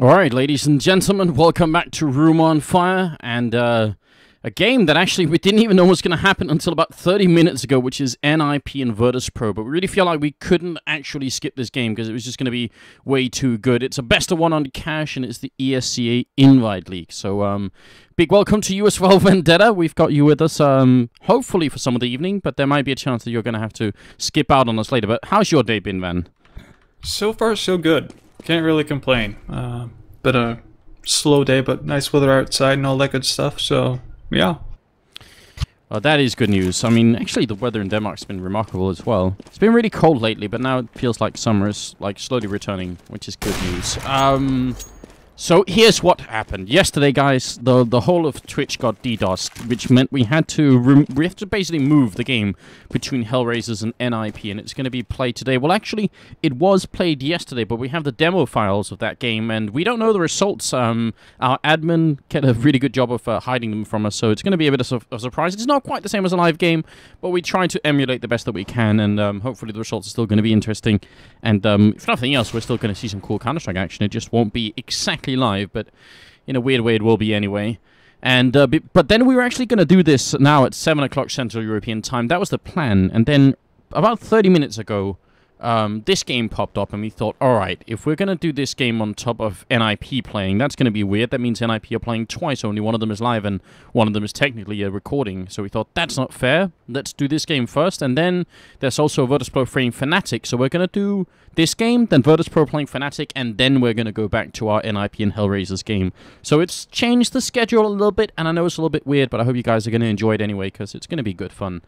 Alright, ladies and gentlemen, welcome back to Room on Fire, and a game that actually we didn't even know was going to happen until about 30 minutes ago, which is NiP and Virtus.pro, but we really feel like we couldn't actually skip this game because it was just going to be way too good. It's a best of one on cash, and it's the ESEA Invite League, so big welcome to you as well, Vendetta. We've got you with us, hopefully for some of the evening, but there might be a chance that you're going to have to skip out on us later. But how's your day been, Van? So far, so good. Can't really complain. Been a slow day, but nice weather outside and all that good stuff, so yeah. Well, that is good news. I mean, actually, the weather in Denmark's been remarkable as well. It's been really cold lately, but now it feels like summer is like slowly returning, which is good news. So here's what happened yesterday, guys. The whole of Twitch got DDoSed, which meant we had to basically move the game between Hellraisers and NiP, and it's going to be played today. Well, actually, it was played yesterday, but we have the demo files of that game, and we don't know the results. Our admin did a really good job of hiding them from us, so it's going to be a bit of a surprise. It's not quite the same as a live game, but we try to emulate the best that we can, and hopefully the results are still going to be interesting. And if nothing else, we're still going to see some cool Counter-Strike action. It just won't be exactly live, but in a weird way it will be anyway. And but then we were actually going to do this now at 7 o'clock Central European time. That was the plan. And then about 30 minutes ago, this game popped up, and we thought, alright, if we're going to do this game on top of NiP playing, that's going to be weird. That means NiP are playing twice. Only one of them is live, and one of them is technically a recording. So we thought, that's not fair. Let's do this game first. And then there's also Virtus.pro playing Fnatic. So we're going to do this game, then Virtus.pro playing Fnatic, and then we're going to go back to our NiP and Hellraisers game. So it's changed the schedule a little bit, and I know it's a little bit weird, but I hope you guys are going to enjoy it anyway, because it's going to be good fun.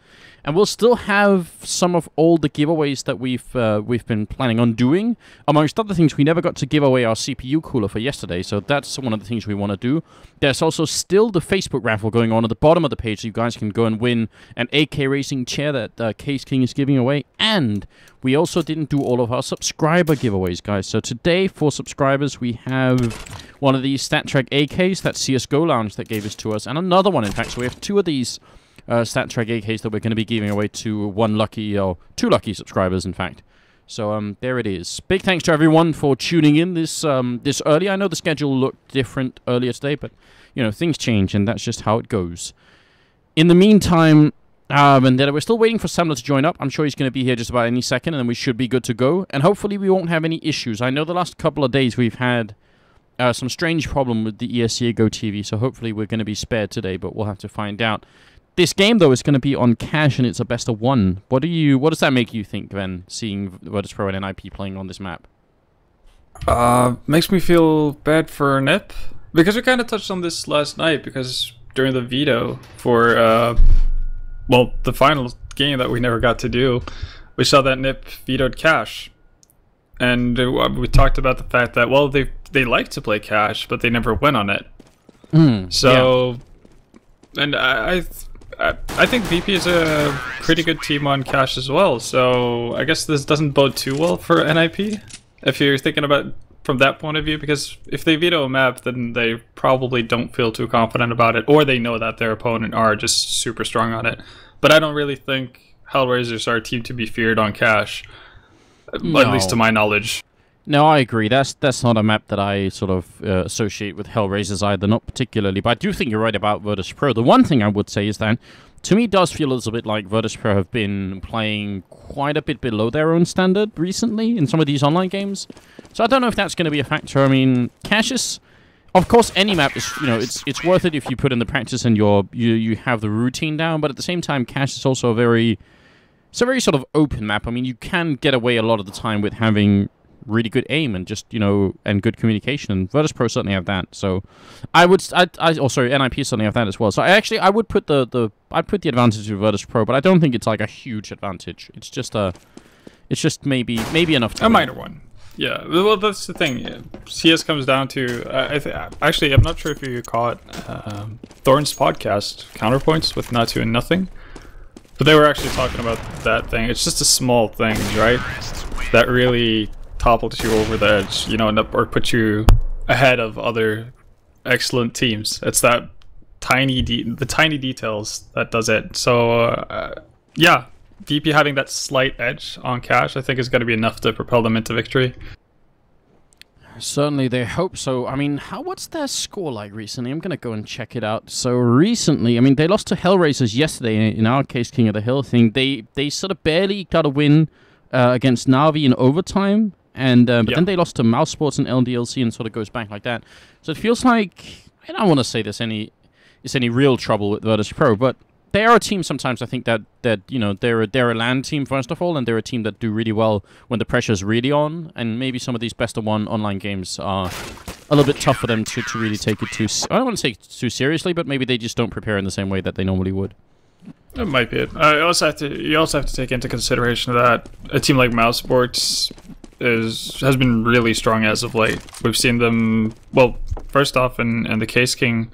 And we'll still have some of all the giveaways that we've been planning on doing. Amongst other things, we never got to give away our CPU cooler for yesterday, so that's one of the things we want to do. There's also still the Facebook raffle going on at the bottom of the page, so you guys can go and win an AK Racing chair that Case King is giving away. And we also didn't do all of our subscriber giveaways, guys. So today, for subscribers, we have one of these StatTrak AKs, that CSGO Lounge that gave us to us, and another one, in fact. So we have two of these StatTrak AKs that we're going to be giving away to two lucky subscribers, in fact. So there it is. Big thanks to everyone for tuning in this early. I know the schedule looked different earlier today, but you know, things change, and that's just how it goes. In the meantime, Vendetta, we're still waiting for Samler to join up. I'm sure he's going to be here just about any second, and then we should be good to go. And hopefully we won't have any issues. I know the last couple of days we've had some strange problem with the ESEA Go TV, so hopefully we're going to be spared today, but we'll have to find out. This game, though, is going to be on cash, and it's a best of one. What does that make you think, Ven, seeing Virtus.pro and NiP playing on this map? Makes me feel bad for NiP, because we kind of touched on this last night, because during the veto for, well, the final game that we never got to do, we saw that NiP vetoed cash. And we talked about the fact that, well, they like to play cash, but they never win on it. So, yeah. And I think VP is a pretty good team on cash as well, so I guess this doesn't bode too well for NiP, if you're thinking about from that point of view, because if they veto a map, then they probably don't feel too confident about it, or they know that their opponent are just super strong on it. But I don't really think Hellraisers are a team to be feared on cash, No. at least to my knowledge. No, I agree. That's not a map that I sort of associate with Hellraisers either, not particularly. But I do think you're right about Virtus.pro. The one thing I would say is that, to me, it does feel a little bit like Virtus.pro have been playing quite a bit below their own standard recently in some of these online games. So I don't know if that's going to be a factor. I mean, cash is, of course, any map is, you know, it's worth it if you put in the practice and you have the routine down. But at the same time, cash is also a very sort of open map. I mean, you can get away a lot of the time with having really good aim and just, you know, and good communication, and Virtus.pro certainly have that. So NiP certainly have that as well. So I would put the advantage of Virtus.pro, but I don't think it's like a huge advantage. It's just maybe enough to a minor one. Yeah, well, that's the thing. CS comes down to actually, I'm not sure if you caught Thorn's podcast Counterpoints with Not 2 and Nothing, but they were actually talking about that thing. It's just a small thing, right, that really toppled you over the edge, you know, or put you ahead of other excellent teams. It's that the tiny details that does it. So yeah, VP having that slight edge on cash, I think, is going to be enough to propel them into victory. Certainly, they hope so. I mean, what's their score like recently? I'm going to go and check it out. So recently, I mean, they lost to Hellraisers yesterday in our case, King of the Hill thing. They sort of barely got a win against Na'Vi in overtime, and but then they lost to Mouse Sports and LDLC, and sort of goes back like that. So it feels like, I don't want to say there's any real trouble with Virtus.pro, but they are a team sometimes, I think, that you know, they're a LAN team, first of all, and they're a team that do really well when the pressure's really on, and maybe some of these best-of-one online games are a little bit tough for them to really take it too... I don't want to say too seriously, but maybe they just don't prepare in the same way that they normally would. That might be it. You also have to take into consideration that a team like Mouse Sports has been really strong as of late. We've seen them, well, first off in the Case King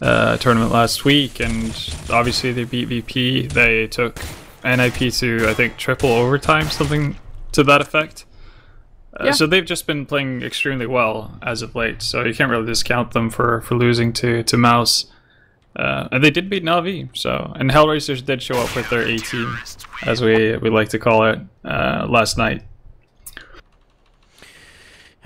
tournament last week, and obviously they beat VP. They took NiP to, I think, triple overtime, something to that effect. So they've just been playing extremely well as of late, so you can't really discount them for losing to Mouse. And they did beat Na'Vi, so, and Hellraisers did show up with their A team, as we like to call it, last night.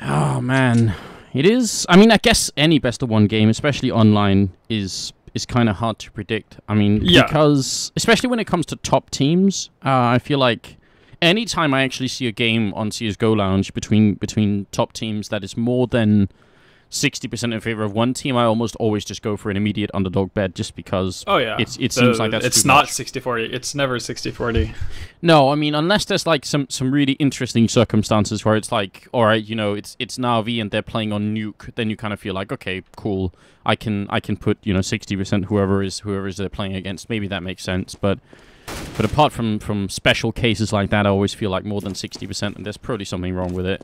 Oh man. It is. I mean, I guess any best-of-one game, especially online, is kind of hard to predict. I mean, because especially when it comes to top teams, I feel like anytime I actually see a game on CS:GO Lounge between top teams that is more than 60% in favor of one team, I almost always just go for an immediate underdog bet, just because it seems like that's it's not 60-40. It's never 60-40. No, I mean, unless there's like some really interesting circumstances where it's like, all right, you know, it's Na'Vi and they're playing on Nuke, then you kind of feel like, okay, cool, I can put, you know, 60% whoever is they're playing against. Maybe that makes sense, but apart from special cases like that, I always feel like more than 60%, and there's probably something wrong with it.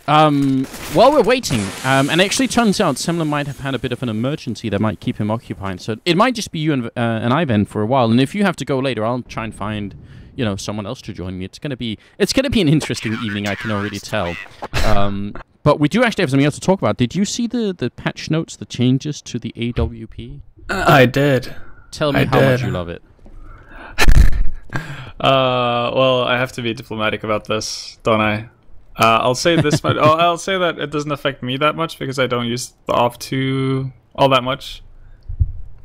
While we're waiting, and it actually turns out Semler might have had a bit of an emergency that might keep him occupied, so it might just be you and Ivan for a while, and if you have to go later, I'll try and find, you know, someone else to join me. It's gonna be an interesting evening, I can already tell. But we do actually have something else to talk about. Did you see the patch notes, the changes to the AWP? I did. Tell me how much you love it. Well, I have to be diplomatic about this, don't I? I'll say this much. I'll say that it doesn't affect me that much because I don't use the off-2 all that much.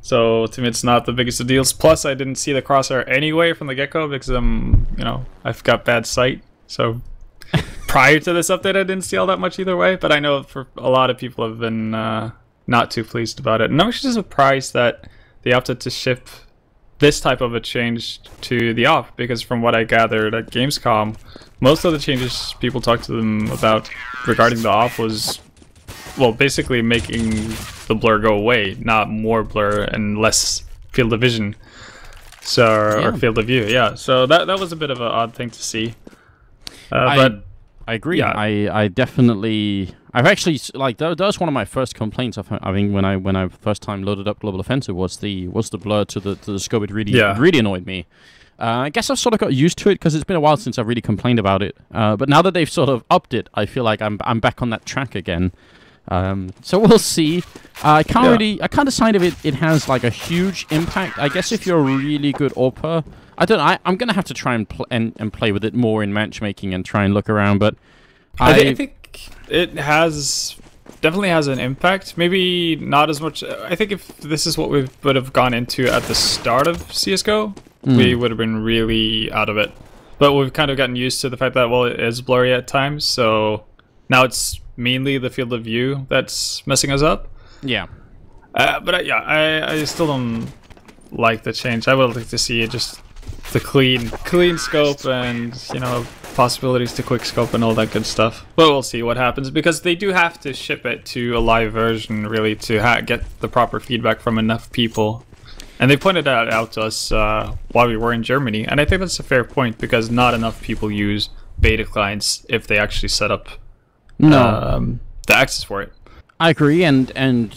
So to me, it's not the biggest of deals. Plus, I didn't see the crosshair anyway from the get-go because you know, I've got bad sight. So prior to this update, I didn't see all that much either way. But I know for a lot of people have been not too pleased about it. And I'm actually surprised that they opted to ship this type of a change to the off, because from what I gathered at Gamescom, most of the changes people talked to them about regarding the off was, well, basically making the blur go away, not more blur and less field of vision, so or field of view. Yeah, so that was a bit of an odd thing to see. But I agree. Yeah. I definitely. I've actually, like, that was one of my first complaints. I think when I first time loaded up Global Offensive was the blur to the scope. It really annoyed me. I guess I've sort of got used to it because it's been a while since I've really complained about it. But now that they've sort of upped it, I feel like I'm back on that track again. So we'll see. I can't decide if it has like a huge impact. I guess if you're a really good AWPer, I'm gonna have to try and play with it more in matchmaking and try and look around. But I think it definitely has an impact. Maybe not as much. I think if this is what we would have gone into at the start of CS:GO, we would have been really out of it. But we've kind of gotten used to the fact that, well, it is blurry at times. So now it's mainly the field of view that's messing us up. Yeah. But I still don't like the change. I would like to see it just the clean scope and, you know, possibilities to quick scope and all that good stuff. But we'll see what happens, because they do have to ship it to a live version really to get the proper feedback from enough people. And they pointed that out to us while we were in Germany, and I think that's a fair point, because not enough people use beta clients if they actually set up the access for it. I agree, and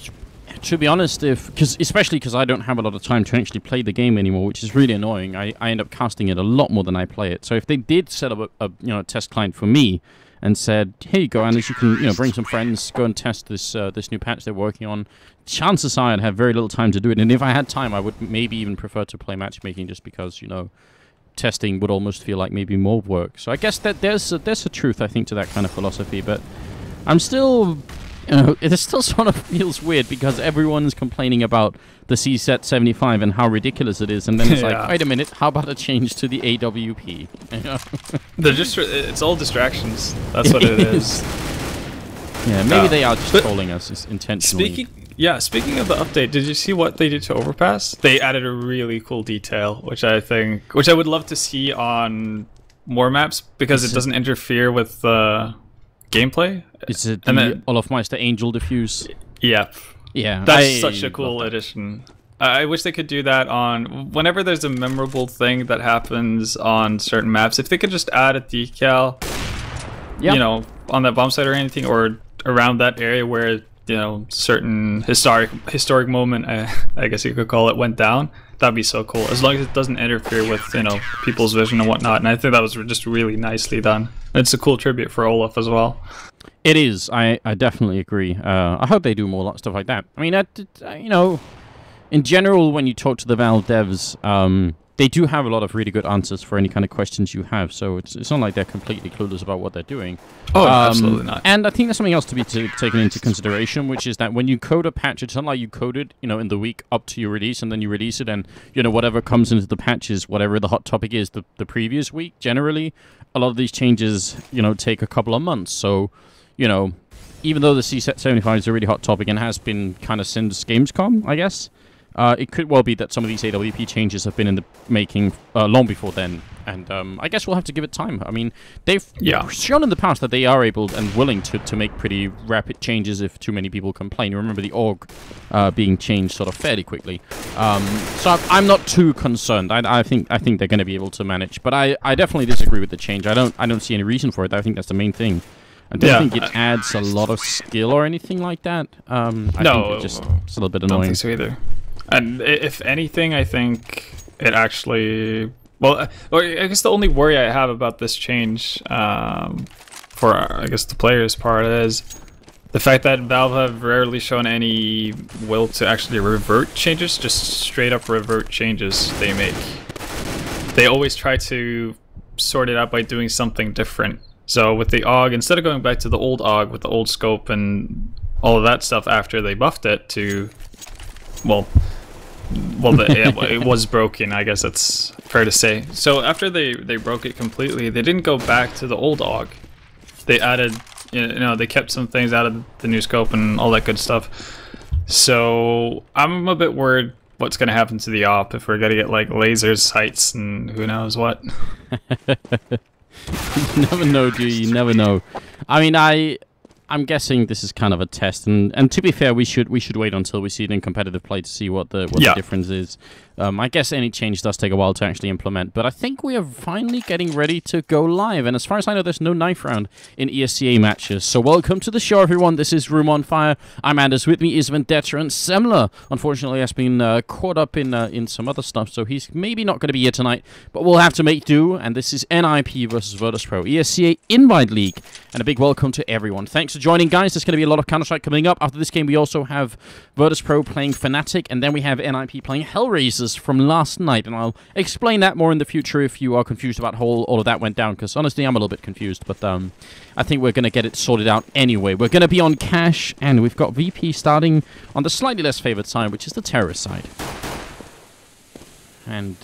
to be honest, especially because I don't have a lot of time to actually play the game anymore, which is really annoying. I end up casting it a lot more than I play it. So if they did set up a test client for me and said, "Hey, go Anders, you can bring some friends, go and test this new patch they're working on," chances are I'd have very little time to do it. And if I had time, I would maybe even prefer to play matchmaking, just because testing would almost feel like maybe more work. So I guess that there's a truth, I think, to that kind of philosophy. But I'm still, you know, it still sort of feels weird because everyone's complaining about the C-Set75 and how ridiculous it is, and then it's like, wait a minute, how about a change to the AWP? You know? They're just, it's all distractions. That's what it is. Yeah, maybe they are just trolling us intentionally. Speaking of the update, did you see what they did to Overpass? They added a really cool detail, which I would love to see on more maps because it doesn't interfere with gameplay. Is it the Olafmeister Angel Diffuse? Yep. Yeah. That's such a cool addition. I wish they could do that on whenever there's a memorable thing that happens on certain maps. If they could just add a decal, you know, on that bomb site or anything, or around that area where, you know, certain historic moment, I guess you could call it, went down. That'd be so cool, as long as it doesn't interfere with, you know, people's vision and whatnot. And I think that was just really nicely done. It's a cool tribute for Olaf as well. It is. I definitely agree. I hope they do more stuff like that. I mean, you know, in general, when you talk to the Valve devs, they do have a lot of really good answers for any kind of questions you have. So it's not like they're completely clueless about what they're doing. Oh, absolutely not. And I think there's something else to be taken into consideration, which is that when you code a patch, it's not like you code it, you know, in the week up to your release, and then you release it, and, you know, whatever comes into the patches, whatever the hot topic is the previous week. Generally, a lot of these changes, you know, take a couple of months. So, you know, even though the C-Set75 is a really hot topic and has been kind of since Gamescom, I guess, it could well be that some of these AWP changes have been in the making long before then, and I guess we'll have to give it time. I mean, they've shown in the past that they are able and willing to make pretty rapid changes if too many people complain. You remember the org being changed sort of fairly quickly. So I'm not too concerned. I think they're going to be able to manage, but I definitely disagree with the change. I don't see any reason for it. I think that's the main thing. I don't think it adds a lot of skill or anything like that. I think it's a little bit annoying. I don't think so either. And if anything, I think it actually... Well, or I guess the only worry I have about this change for, I guess, the players' part is the fact that Valve have rarely shown any will to actually revert changes, just straight up revert changes they make. They always try to sort it out by doing something different. So with the AUG, instead of going back to the old AUG with the old scope and all of that stuff after they buffed it to... Well, it was broken, I guess that's fair to say. So after they broke it completely, they didn't go back to the old AUG. They added, you know, they kept some things out of the new scope and all that good stuff. So I'm a bit worried what's going to happen to the AWP if we're going to get, like, lasers, sights, and who knows what. You never know, do you? You never know. I mean, I'm guessing this is kind of a test, and to be fair, we should wait until we see it in competitive play to see what the difference is. I guess any change does take a while to actually implement, but I think we are finally getting ready to go live. And as far as I know, there's no knife round in ESEA matches. So welcome to the show, everyone. This is Room on Fire. I'm Anders. With me is Vendetta, and Semler, unfortunately, has been caught up in some other stuff, so he's maybe not going to be here tonight, but we'll have to make do. And this is NiP versus Virtus.pro ESEA Invite League. And a big welcome to everyone. Thanks for joining, guys. There's going to be a lot of Counter-Strike coming up. After this game, we also have Virtus.pro playing Fnatic, and then we have NiP playing Hellraisers from last night, and I'll explain that more in the future if you are confused about how all of that went down, because honestly I'm a little bit confused, but I think we're going to get it sorted out anyway. We're going to be on cash, and we've got VP starting on the slightly less favored side, which is the terrorist side. And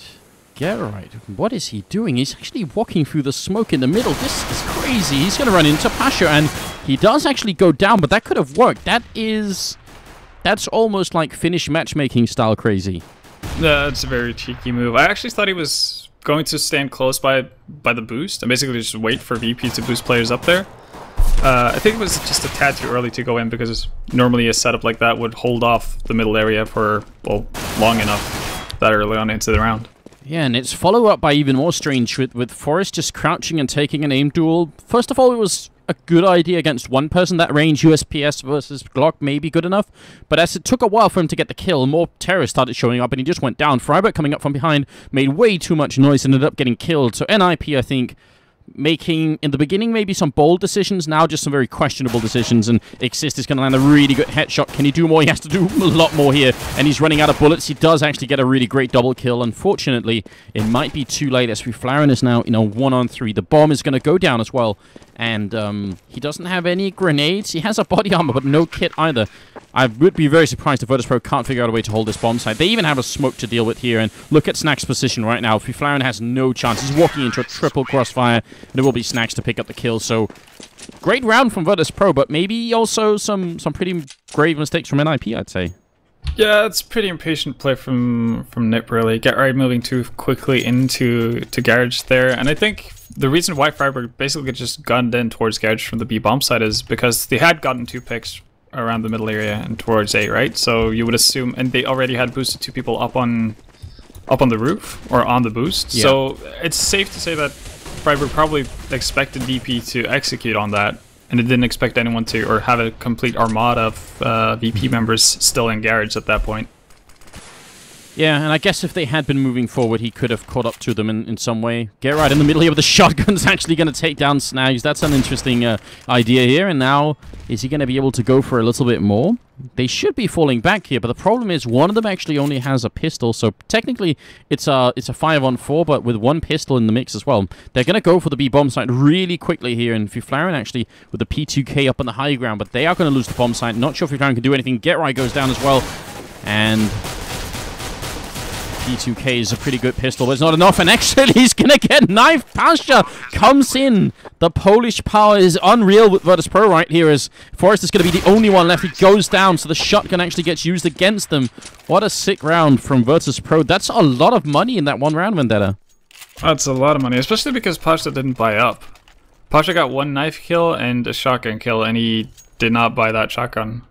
Geralt, what is he doing? He's actually walking through the smoke in the middle. This is crazy. He's going to run into Pasha, and he does actually go down, but that could have worked. That's almost like Finnish matchmaking style crazy. That's a very cheeky move. I actually thought he was going to stand close by the boost and basically just wait for VP to boost players up there. I think it was just a tad too early to go in, because normally a setup like that would hold off the middle area for, well, long enough that early on into the round. Yeah, and it's follow-up by even more strange with Forrest just crouching and taking an aim duel. First of all, it was a good idea against one person. That range USPS versus Glock may be good enough, but as it took a while for him to get the kill, more terrorists started showing up and he just went down. Freiberg coming up from behind made way too much noise and ended up getting killed. So NiP, I think, making, in the beginning, maybe some bold decisions, now just some very questionable decisions, and Exist is going to land a really good headshot. Can he do more? He has to do a lot more here, and he's running out of bullets. He does actually get a really great double kill. Unfortunately, it might be too late, as Flaren is now in a 1-on-3. The bomb is going to go down as well, And he doesn't have any grenades. He has a body armor, but no kit either. I would be very surprised if Virtus.pro can't figure out a way to hold this bomb site. They even have a smoke to deal with here. And look at Snack's position right now. Fyflaren has no chance. He's walking into a triple crossfire. And it will be Snacks to pick up the kill. So, great round from Virtus.pro, but maybe also some pretty grave mistakes from NiP, I'd say. Yeah, it's pretty impatient play from NiP, really. Get right moving too quickly into Garage there. And I think the reason why Freiburg basically just gunned in towards Garage from the B bomb side is because they had gotten 2 picks around the middle area and towards A, right? So you would assume, and they already had boosted 2 people up on the roof or on the boost. Yeah. So it's safe to say that Freiburg probably expected DP to execute on that, and it didn't expect anyone to, or have a complete armada of VP members still in Garage at that point. Yeah, and I guess if they had been moving forward, he could have caught up to them in some way. Get right in the middle here with the shotgun's actually going to take down Snags. That's an interesting idea here. And now, is he going to be able to go for a little bit more? They should be falling back here, but the problem is one of them actually only has a pistol. So technically, it's a 5-on-4, but with 1 pistol in the mix as well. They're going to go for the B bomb site really quickly here. And Fyflaren actually with the P2K up on the high ground, but they are going to lose the bomb site. Not sure if Fyflaren can do anything. Get right goes down as well. And P2K is a pretty good pistol, but it's not enough, and actually he's gonna get knifed. Pasha comes in. The Polish power is unreal with Virtus.pro right here, as Forrest is gonna be the only one left. He goes down, so the shotgun actually gets used against them. What a sick round from Virtus.pro. That's a lot of money in that one round, Vendetta. That's a lot of money, especially because Pasha didn't buy up. Pasha got 1 knife kill and a shotgun kill, and he did not buy that shotgun.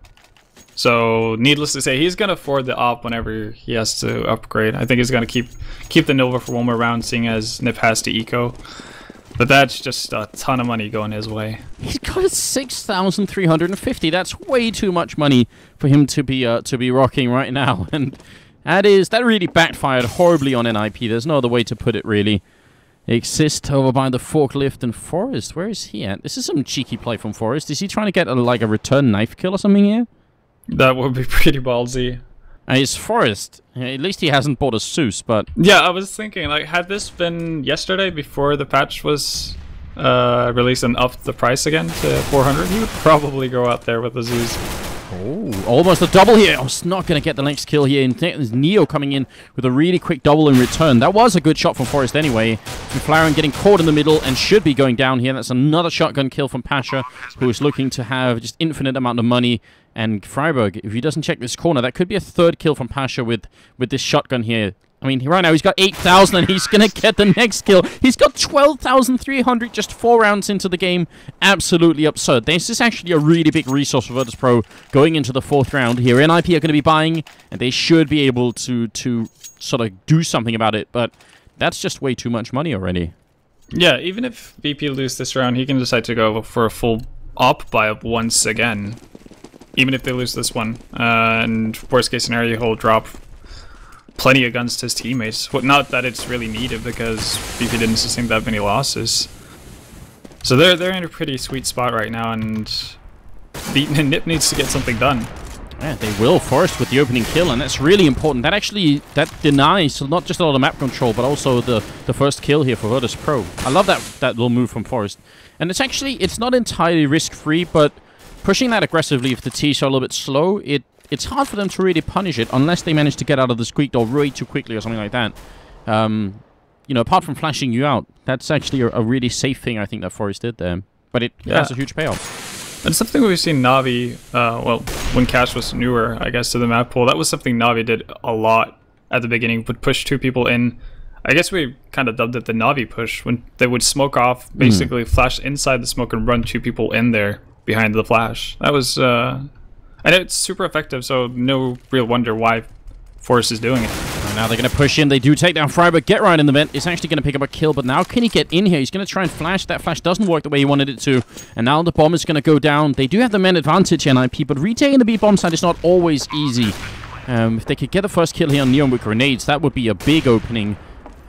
So, needless to say, he's going to afford the op whenever he has to upgrade. I think he's going to keep the Nova for 1 more round, seeing as NiP has to eco. But that's just a ton of money going his way. He's got 6,350. That's way too much money for him to be rocking right now. And that really backfired horribly on NiP. There's no other way to put it, really. Exist over by the forklift and Forrest. Where is he at? This is some cheeky play from Forrest. Is he trying to get a return knife kill or something here? That would be pretty ballsy. It's Forrest. At least he hasn't bought a Zeus, but... Yeah, I was thinking, like, had this been yesterday before the patch was released and upped the price again to 400, he would probably go out there with a Zeus. Oh, almost a double here. I was not going to get the next kill here. And there's Neo coming in with a really quick double in return. That was a good shot from Forrest anyway. Fyflaren getting caught in the middle and should be going down here. That's another shotgun kill from Pasha, who is looking to have just infinite amount of money. And Freiburg, if he doesn't check this corner, that could be a 3rd kill from Pasha with this shotgun here. I mean, right now he's got 8,000 and he's going to get the next kill. He's got 12,300 just 4 rounds into the game. Absolutely absurd. This is actually a really big resource for Virtus.pro going into the 4th round here. NiP are going to be buying, and they should be able to sort of do something about it. But that's just way too much money already. Yeah, even if VP lose this round, he can decide to go for a full op buy-up once again. Even if they lose this one. And worst case scenario, he'll drop plenty of guns to his teammates. Well, not that it's really needed, because VP didn't sustain that many losses. So they're in a pretty sweet spot right now, and NiP needs to get something done. Yeah, they will. Forrest with the opening kill, and that's really important. That denies not just a lot of map control, but also the first kill here for Virtus.pro. I love that little move from Forrest. And it's not entirely risk-free, but pushing that aggressively if the T's are a little bit slow, it's hard for them to really punish it unless they manage to get out of the squeak door way too quickly or something like that. You know, apart from flashing you out, that's actually a really safe thing I think that Forrest did there. But it has a huge payoff. And something we've seen Navi, well, when Cash was newer, I guess, to the map pool, that was something Navi did a lot at the beginning, would push 2 people in. I guess we kind of dubbed it the Navi push, when they would smoke off, basically flash inside the smoke and run 2 people in there behind the flash. That was, and it's super effective, so no real wonder why Forrest is doing it. And now they're going to push in. They do take down Freiburg. Get right in the vent. It's actually going to pick up a kill, but now can he get in here? He's going to try and flash. That flash doesn't work the way he wanted it to. And now the bomb is going to go down. They do have the men advantage, NiP, but retaking the B-bomb side is not always easy. If they could get the first kill here on Neon with grenades, that would be a big opening.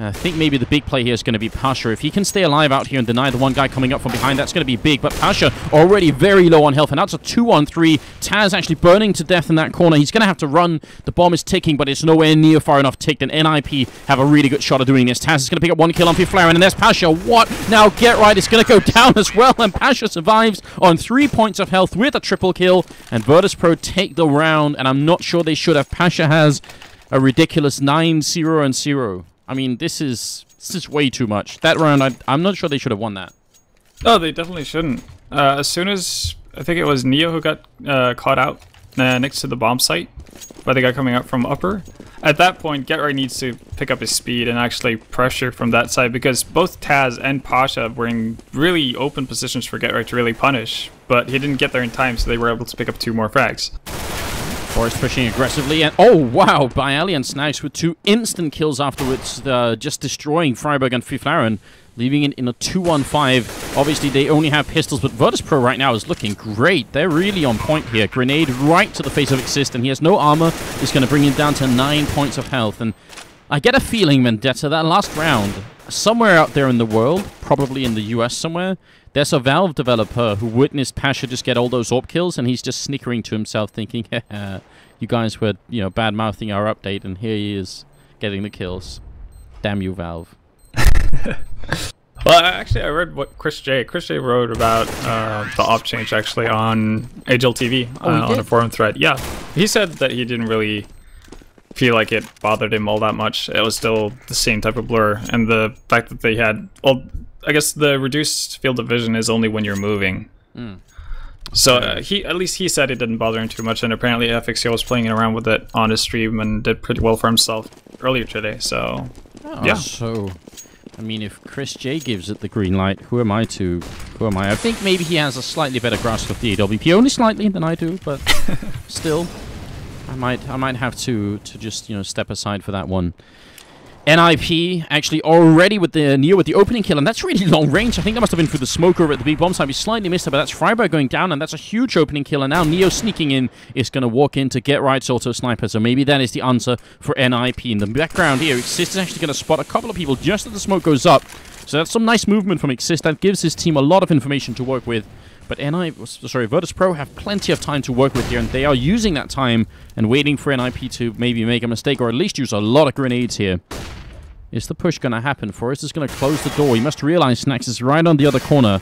I think maybe the big play here is going to be Pasha. If he can stay alive out here and deny the one guy coming up from behind, that's going to be big. But Pasha already very low on health, and that's a 2-on-3. Taz actually burning to death in that corner. He's going to have to run. The bomb is ticking, but it's nowhere near far enough ticked, and NiP have a really good shot of doing this. Taz is going to pick up 1 kill on Flaren, and there's Pasha. What? Now Get Right is going to go down as well, and Pasha survives on 3 points of health with a triple kill, and Virtus.pro take the round, and I'm not sure they should have. Pasha has a ridiculous 9-0-0. I mean, this is way too much. That round, I'm not sure they should have won that. Oh, they definitely shouldn't. As soon as, I think it was Neo who got caught out next to the bomb site by the guy coming out from upper, at that point, Get Right needs to pick up his speed and actually pressure from that side, because both Taz and Pasha were in really open positions for Get Right to really punish, but he didn't get there in time, so they were able to pick up 2 more frags. Forrest pushing aggressively, and oh wow, Byali and Snags with 2 instant kills afterwards, just destroying Freiburg and Flaren, leaving it in a 2-on-5. Obviously, they only have pistols, but Virtus.pro right now is looking great. They're really on point here. Grenade right to the face of Exist, and he has no armor. He's going to bring him down to 9 points of health. And I get a feeling, Vendetta, that last round, somewhere out there in the world, probably in the US somewhere, there's a Valve developer who witnessed Pasha just get all those AWP kills, and he's just snickering to himself, thinking, you guys were, bad-mouthing our update, and here he is getting the kills. Damn you, Valve. Well, actually, I read what Chris J wrote about the op change actually on HLTV on a forum thread. Yeah, he said that he didn't really feel like it bothered him all that much. It was still the same type of blur, and the fact that they had, well, I guess the reduced field of vision is only when you're moving. So at least he said it didn't bother him too much, and apparently FXO was playing around with it on his stream and did pretty well for himself earlier today. So yeah. So I mean, if Chris J gives it the green light, who am I? I think maybe he has a slightly better grasp of the AWP, only slightly than I do, but still, I might have to just step aside for that one. NiP actually already with the Neo with the opening kill, and that's really long range. I think that must have been through the smoke over at the big bomb side. We slightly missed it, but that's Freiburg going down, and that's a huge opening kill. And now Neo sneaking in is going to walk in to Get Right's auto sniper. So maybe that is the answer for NiP. In the background here, Exist is actually going to spot a couple of people just as the smoke goes up. So that's some nice movement from Exist. That gives his team a lot of information to work with. But Virtus.pro have plenty of time to work with here, and they are using that time and waiting for NiP to maybe make a mistake, or at least use a lot of grenades here. Is the push going to happen? Forrest is going to close the door. You must realize Snacks is right on the other corner.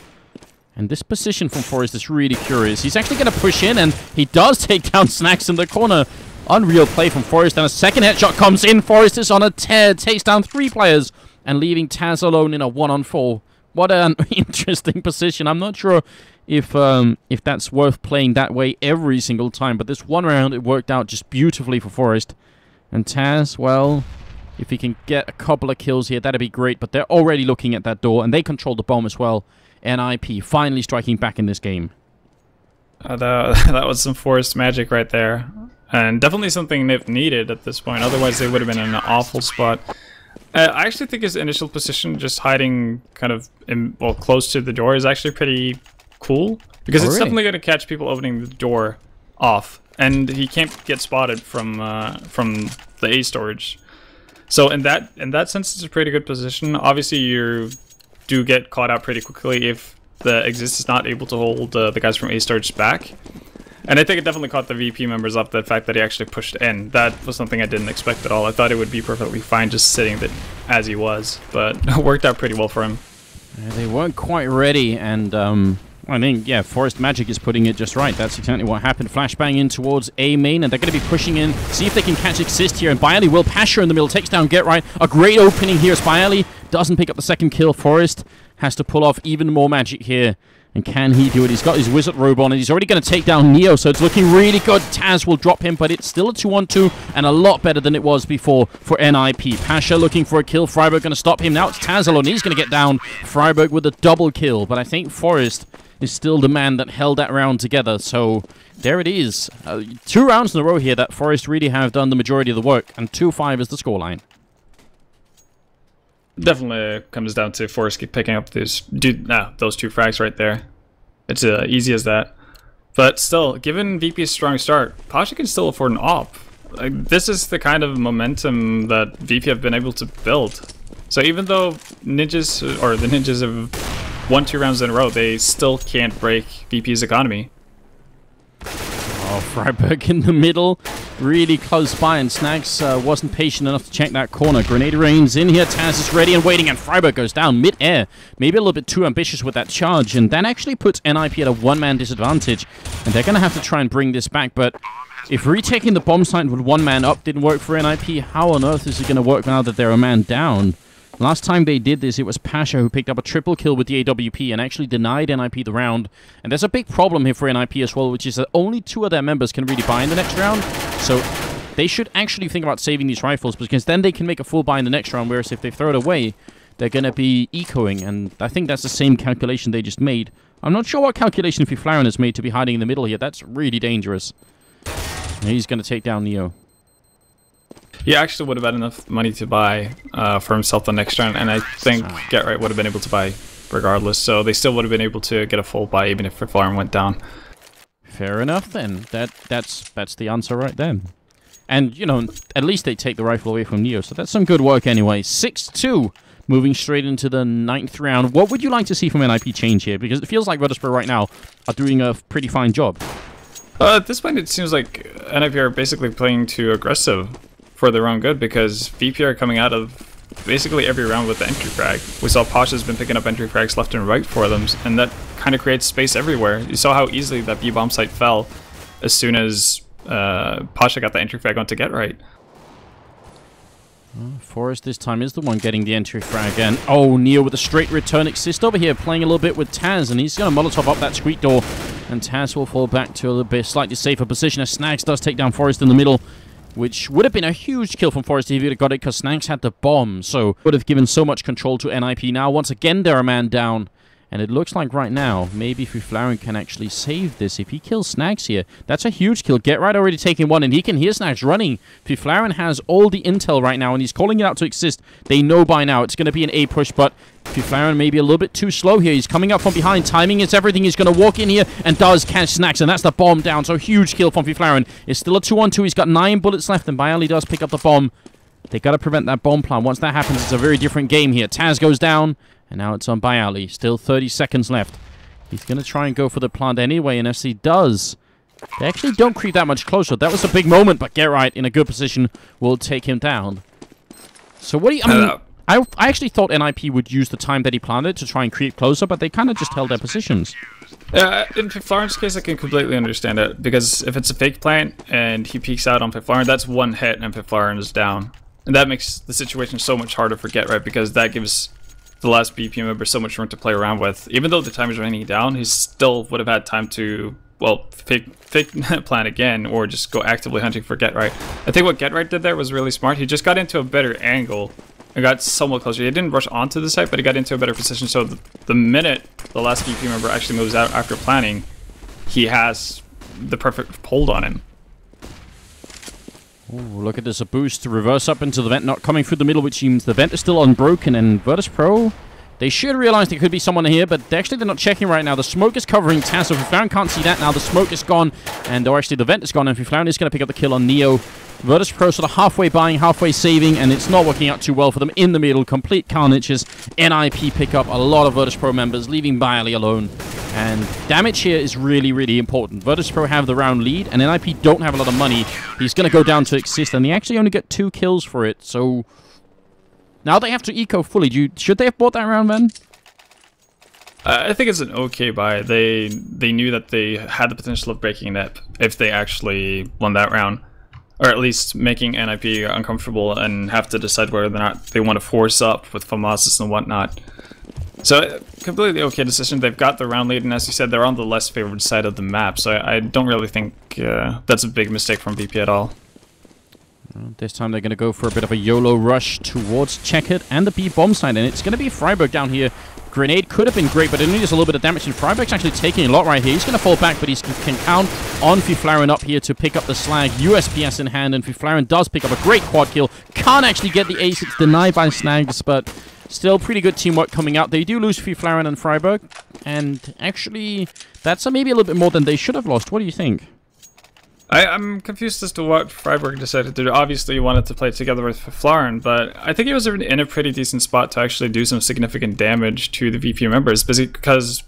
And this position from Forrest is really curious. He's actually going to push in, and he does take down Snacks in the corner. Unreal play from Forrest, and a second headshot comes in. Forrest is on a tear, takes down 3 players, and leaving Taz alone in a 1-on-4. What an interesting position. I'm not sure if that's worth playing that way every single time, but this one round, it worked out just beautifully for Forrest. And Taz, well, if he can get a couple of kills here, that'd be great, but they're already looking at that door, and they control the bomb as well. NiP finally striking back in this game. That was some Forrest magic right there. And definitely something NiP needed at this point, otherwise they would have been in an awful spot. I actually think his initial position, just hiding kind of close to the door, is actually pretty cool. Because it's definitely going to catch people opening the door off. And he can't get spotted from the A storage. So in that sense, it's a pretty good position. Obviously, you do get caught out pretty quickly if the Exist is not able to hold the guys from A storage back. And I think it definitely caught the VP members up, the fact that he actually pushed in. That was something I didn't expect at all. I thought it would be perfectly fine just sitting there as he was, but it worked out pretty well for him. They weren't quite ready, and I think, yeah, Forest Magic is putting it just right. That's exactly what happened. Flashbang in towards A main, and they're going to be pushing in, see if they can catch Exist here. And Byali will. Pasha in the middle, takes down Get Right. A great opening here as Byali doesn't pick up the second kill. Forest has to pull off even more magic here. And can he do it? He's got his wizard robe on, and he's already going to take down Neo, so it's looking really good. Taz will drop him, but it's still a 2-on-2, and a lot better than it was before for NiP. Pasha looking for a kill. Freiburg going to stop him. Now it's Taz alone. He's going to get down. Freiburg with a double kill, but I think Forrest is still the man that held that round together, so there it is. 2 rounds in a row here that Forrest really have done the majority of the work, and 2-5 is the scoreline. Definitely comes down to Forrest picking up those 2 frags right there. It's easy as that. But still, given VP's strong start, Pasha can still afford an op. This is the kind of momentum that VP have been able to build. So even though ninjas, or the ninjas have won 2 rounds in a row, they still can't break VP's economy. Oh, Freiburg in the middle, really close by, and Snags wasn't patient enough to check that corner. Grenade rains in here, Taz is ready and waiting, and Freiburg goes down mid-air. Maybe a little bit too ambitious with that charge, and that actually puts NiP at a one-man disadvantage, and they're going to have to try and bring this back, but if retaking the bomb site with 1 man up didn't work for NiP, how on earth is it going to work now that they're a man down? Last time they did this, it was Pasha who picked up a triple kill with the AWP and actually denied NiP the round. And there's a big problem here for NiP as well, which is that only 2 of their members can really buy in the next round. So they should actually think about saving these rifles, because then they can make a full buy in the next round, whereas if they throw it away, they're going to be ecoing. And I think that's the same calculation they just made. I'm not sure what calculation Fiflaren has made to be hiding in the middle here. That's really dangerous. And he's going to take down Neo. He actually would have had enough money to buy for himself the next round, and I think Get Right would have been able to buy regardless, so they still would have been able to get a full buy even if Fiflaren went down. Fair enough then. That's the answer right then. And, you know, at least they take the rifle away from Neo, so that's some good work anyway. 6-2, moving straight into the 9th round. What would you like to see from NiP change here? Because it feels like Virtus.pro right now are doing a pretty fine job. At this point, it seems like NiP are basically playing too aggressive for their own good, because VP are coming out of basically every round with the entry frag. We saw Pasha's been picking up entry frags left and right for them, and that kind of creates space everywhere. You saw how easily that B-bomb site fell as soon as Pasha got the entry frag onto Get Right. Forrest this time is the one getting the entry frag, and oh, Neo with a straight return assist over here, playing a little bit with Taz, and he's going to Molotov up that squeak door, and Taz will fall back to a little bit slightly safer position as Snags does take down Forrest in the middle, which would have been a huge kill from Forrest if he would have got it, because Snags had the bomb, so would have given so much control to NiP. Now, once again, they're a man down, and it looks like right now, maybe Fiflaren can actually save this. If he kills Snags here, that's a huge kill. Get Right already taking 1, and he can hear Snags running. Fiflaren has all the intel right now, and he's calling it out to exist. They know by now it's going to be an A push, but Fiflaren may be a little bit too slow here. He's coming up from behind. Timing is everything. He's going to walk in here and does catch Snags, and that's the bomb down. So huge kill from Fiflaren. It's still a 2-on-2. He's got 9 bullets left, and Byali does pick up the bomb. They got to prevent that bomb plant. Once that happens, it's a very different game here. Taz goes down, and now it's on Byali. Still 30 seconds left. He's going to try and go for the plant anyway, and as he does, they actually don't creep that much closer. That was a big moment, but Get Right in a good position will take him down. So what do you... I mean, I actually thought NiP would use the time that he planted to try and creep closer, but they kind of just held their positions. In Fiflaren's case, I can completely understand it, because if it's a fake plant and he peeks out on Fiflaren, that's 1 hit and Fiflaren is down. And that makes the situation so much harder for Get Right, because that gives the last BP member so much room to play around with. Even though the time is running down, he still would have had time to, well, fake plan again, or just go actively hunting for Get Right. I think what Get Right did there was really smart. He just got into a better angle and got somewhat closer. He didn't rush onto the site, but he got into a better position, so the minute the last VP member actually moves out after planning, he has the perfect hold on him. Ooh, look at this, a boost to reverse up into the vent, not coming through the middle, which means the vent is still unbroken, and Virtus.pro, they should realize there could be someone here, but they're not checking right now. The smoke is covering Taz, so Fiflaren can't see that now. The smoke is gone, and or actually the vent is gone, and Fiflaren is going to pick up the kill on Neo. Virtus.pro sort of halfway buying, halfway saving, and it's not working out too well for them in the middle. Complete carnages. NiP pick up a lot of Virtus.pro members, leaving Byali alone. And damage here is really, really important. Virtus.pro have the round lead, and NiP don't have a lot of money. He's going to go down to exist, and they actually only get 2 kills for it. So now they have to eco fully. Should they have bought that round, then? I think it's an okay buy. They knew that they had the potential of breaking NiP if they actually won that round. Or at least making NiP uncomfortable and have to decide whether or not they want to force up with Pyjamas and whatnot. So, completely okay decision. They've got the round lead, and as you said, they're on the less favored side of the map. So I don't really think that's a big mistake from VP at all. This time they're going to go for a bit of a YOLO rush towards Checkered and the B-bomb side, and it's going to be Freiburg down here. Grenade could have been great, but it only does a little bit of damage, and Freiburg's actually taking a lot right here. He's going to fall back, but he can count on Fiflaren up here to pick up the slag. USPS in hand, and Fiflaren does pick up a great quad kill. Can't actually get the ace. It's denied by Snags, but still pretty good teamwork coming out. They do lose Fiflaren and Freiburg, and actually, that's maybe a little bit more than they should have lost. What do you think? I'm confused as to what Freiburg decided to do. Obviously, he wanted to play together with Flaren, but I think he was in a pretty decent spot to actually do some significant damage to the VP members, because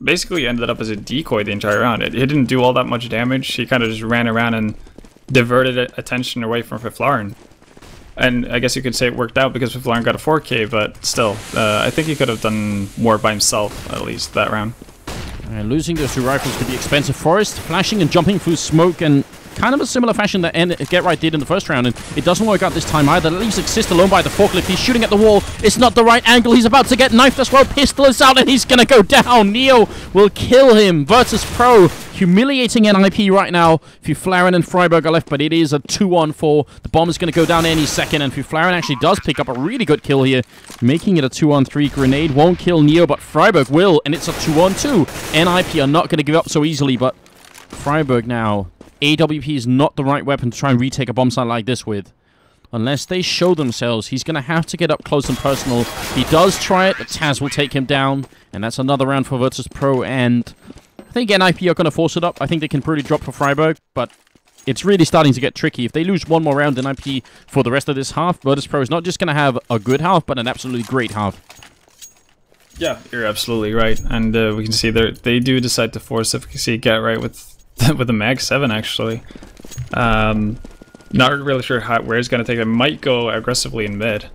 basically he ended up as a decoy the entire round. He didn't do all that much damage. He kind of just ran around and diverted attention away from Flaren. And I guess you could say it worked out because Flaren got a 4K, but still, I think he could have done more by himself, at least, that round. Losing those 2 rifles could be expensive. Forest flashing and jumping through smoke, and kind of a similar fashion that Get Right did in the first round, and it doesn't work out this time either. Leaves Exist alone by the forklift. He's shooting at the wall. It's not the right angle. He's about to get knifed as well. Pistol is out, and he's going to go down. Neo will kill him. Virtus.pro humiliating NiP right now. Flaren and Freiburg are left, but it is a 2-on-4. The bomb is going to go down any second, and Flaren actually does pick up a really good kill here, making it a 2-on-3. Grenade won't kill Neo, but Freiburg will, and it's a 2-on-2. NiP are not going to give up so easily, but Freiburg now. AWP is not the right weapon to try and retake a bomb site like this with. Unless they show themselves, he's going to have to get up close and personal. He does try it, but Taz will take him down, and that's another round for Virtus.pro, and I think NiP are going to force it up. I think they can pretty drop for Freiburg, but it's really starting to get tricky. If they lose one more round in NiP for the rest of this half, Virtus.pro is not just going to have a good half, but an absolutely great half. Yeah, you're absolutely right. And we can see they do decide to force efficacy Get Right with the Mag 7, actually. Not really sure where he's going to take it. Might go aggressively in mid.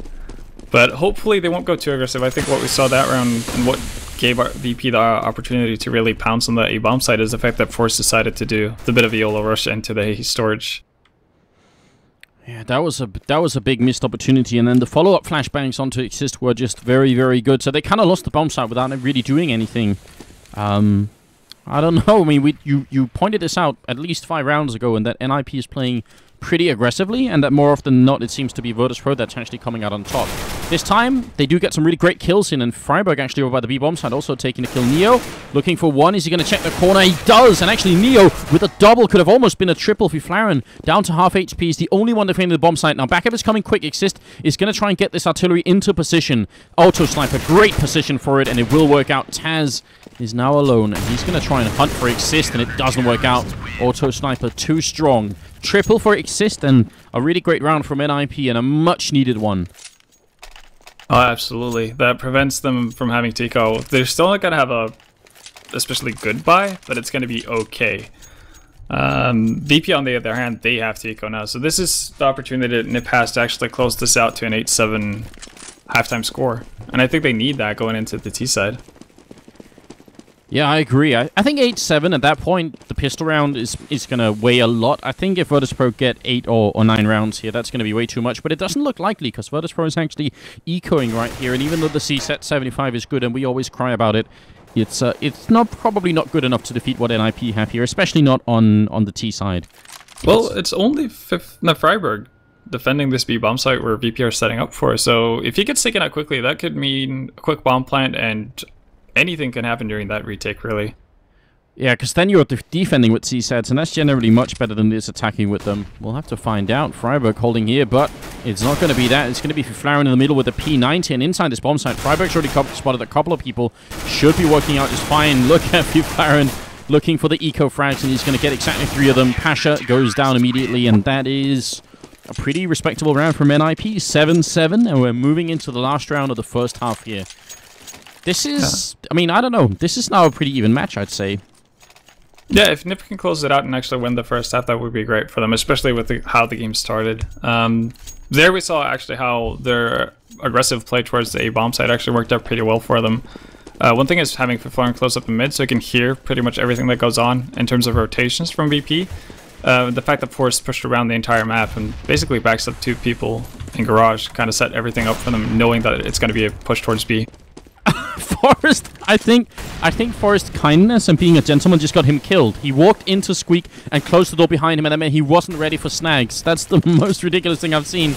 But hopefully they won't go too aggressive. I think what we saw that round and what gave our VP the opportunity to really pounce on the A-bomb side is the fact that Force decided to do the bit of YOLO rush into the storage. Yeah, that was a big missed opportunity, and then the follow-up flashbangs onto Exist were just very, very good. So they kind of lost the bomb site without really doing anything. I don't know. I mean, you pointed this out at least 5 rounds ago, and that NiP is playing pretty aggressively, and that more often than not, it seems to be Virtus.pro that's actually coming out on top. This time, they do get some really great kills in, and Freiburg actually over by the B-bomb side also taking a kill. Neo looking for one. Is he going to check the corner? He does, and actually Neo with a double could have almost been a triple for Flaren. Down to half HP. He's the only one defending the bomb site. Now, backup is coming quick. Exist is going to try and get this artillery into position. Auto Sniper, great position for it, and it will work out. Taz is now alone, and he's going to try and hunt for Exist, and it doesn't work out. Auto Sniper too strong. Triple for Exist, and a really great round from NiP, and a much-needed one. Oh, absolutely. That prevents them from having to eco. They're still not going to have a especially good buy, but it's going to be okay. VP, on the other hand, they have to eco now. So this is the opportunity that NiP has to actually close this out to an 8-7 halftime score. And I think they need that going into the T side. Yeah, I agree. I think 8-7 at that point, the pistol round is going to weigh a lot. I think if Virtus.pro get 8 or 9 rounds here, that's going to be way too much. But it doesn't look likely because Virtus.pro is actually ecoing right here. And even though the C-75 is good and we always cry about it, it's probably not good enough to defeat what NiP have here, especially not on the T side. Well, it's only Freiburg defending this B-bomb site where VP are setting up for. So if he gets taken out quickly, that could mean a quick bomb plant, and anything can happen during that retake, really. Yeah, because then you're defending with C-sets, and that's generally much better than this attacking with them. We'll have to find out. Freiburg holding here, but it's not going to be that. It's going to be Flaren in the middle with the P90, and inside this bomb site, Freiburg's already spotted a couple of people. Should be working out just fine. Look at Flaren looking for the eco frags, and he's going to get exactly 3 of them. Pasha goes down immediately, and that is a pretty respectable round from NiP. 7-7, and we're moving into the last round of the first half here. This is, I mean, I don't know. This is now a pretty even match, I'd say. Yeah, if NiP can close it out and actually win the first half, that would be great for them, especially with how the game started. There we saw actually how their aggressive play towards the A-bomb side actually worked out pretty well for them. One thing is having Flaren close up in mid, so you can hear pretty much everything that goes on in terms of rotations from VP. The fact that Force pushed around the entire map and basically backs up 2 people in garage kind of set everything up for them, knowing that it's going to be a push towards B. Forrest, I think Forrest's kindness and being a gentleman just got him killed. He walked into Squeak and closed the door behind him, and that meant he wasn't ready for snags. That's the most ridiculous thing I've seen.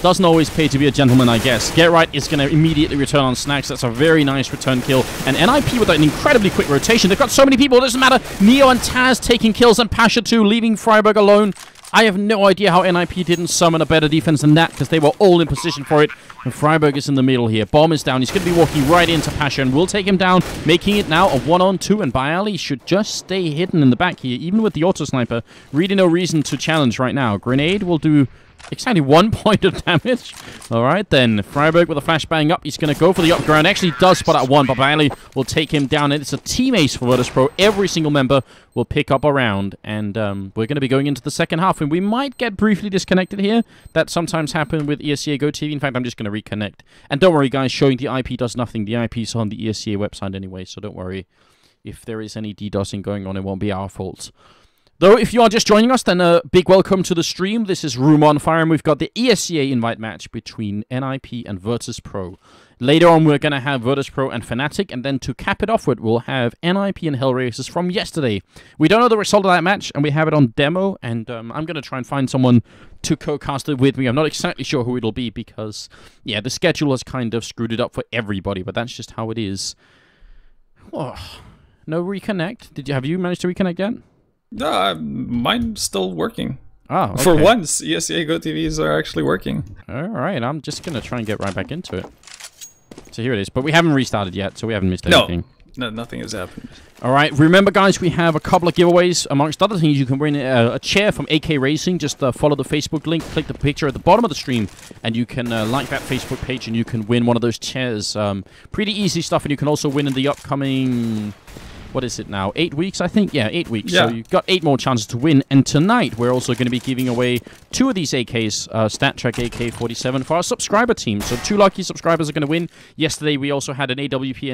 Doesn't always pay to be a gentleman, I guess. Get Right is going to immediately return on snags. That's a very nice return kill. And NiP with an incredibly quick rotation. They've got so many people, it doesn't matter. Neo and Taz taking kills, and Pasha too, leaving Freiburg alone. I have no idea how NiP didn't summon a better defense than that, because they were all in position for it. And Freiburg is in the middle here. Bomb is down. He's going to be walking right into Pasha, and we'll take him down, making it now a 1-on-2. And Bayali should just stay hidden in the back here, even with the auto sniper. Really no reason to challenge right now. Grenade will do exactly 1 point of damage. Alright then, Freiburg with a flashbang up. He's going to go for the upground. Actually does spot at one, but Bayali will take him down. And it's a team ace for Virtus.pro. Every single member will pick up a round. And we're going to be going into the second half. And we might get briefly disconnected here. That sometimes happens with ESEA Go TV. In fact, I'm just going to reconnect. And don't worry, guys, showing the IP does nothing. The IP is on the ESEA website anyway, so don't worry. If there is any DDoSing going on, it won't be our fault. Though, if you are just joining us, then a big welcome to the stream. This is Room on Fire, and we've got the ESEA invite match between NiP and Virtus.pro. Later on, we're going to have Virtus.pro and Fnatic, and then to cap it off with, we'll have NiP and Hellraisers from yesterday. We don't know the result of that match, and we have it on demo, and I'm going to try and find someone to co-cast it with me. I'm not exactly sure who it'll be, because, yeah, the schedule has kind of screwed it up for everybody, but that's just how it is. Oh, no reconnect? Have you managed to reconnect yet? No, mine's still working. Oh, okay. For once, ESEA Go TVs are actually working. Alright, I'm just going to try and get right back into it. So here it is, but we haven't restarted yet, so we haven't missed anything. No, nothing has happened. Alright, remember guys, we have a couple of giveaways. Amongst other things, you can win a chair from AK Racing. Just follow the Facebook link, click the picture at the bottom of the stream, and you can like that Facebook page, and you can win one of those chairs. Pretty easy stuff, and you can also win in the upcoming... What is it now? 8 weeks, I think? Yeah, 8 weeks. Yeah. So you've got 8 more chances to win. And tonight, we're also going to be giving away 2 of these AKs, StatTrak AK-47, for our subscriber team. So 2 lucky subscribers are going to win. Yesterday, we also had an AWP